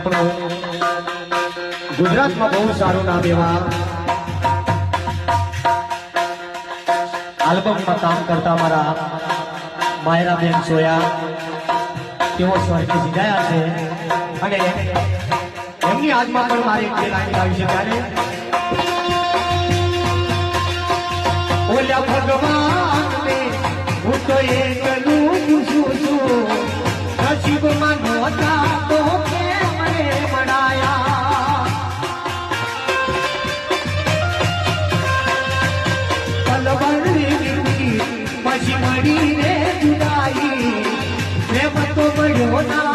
આપણું ગુજરાતમાં બહુ સારું નામ એવા આલ્બમમાં કામ કરતા મારા માયરાબેન સોયા તેઓ સ્વર્ગે સિધાયા છે અને એમની આજમાં પણ મારી એક લાઈન આવી છે ત્યારે ઓલા ભગવાનને હું તો એકલું પૂછું છું નસીબમાં નહોતા તો કેમ મને મળાયા પલવરની જિંદગી પછી મળીને જુદાઈ પ્રેમ તો મળ્યો ના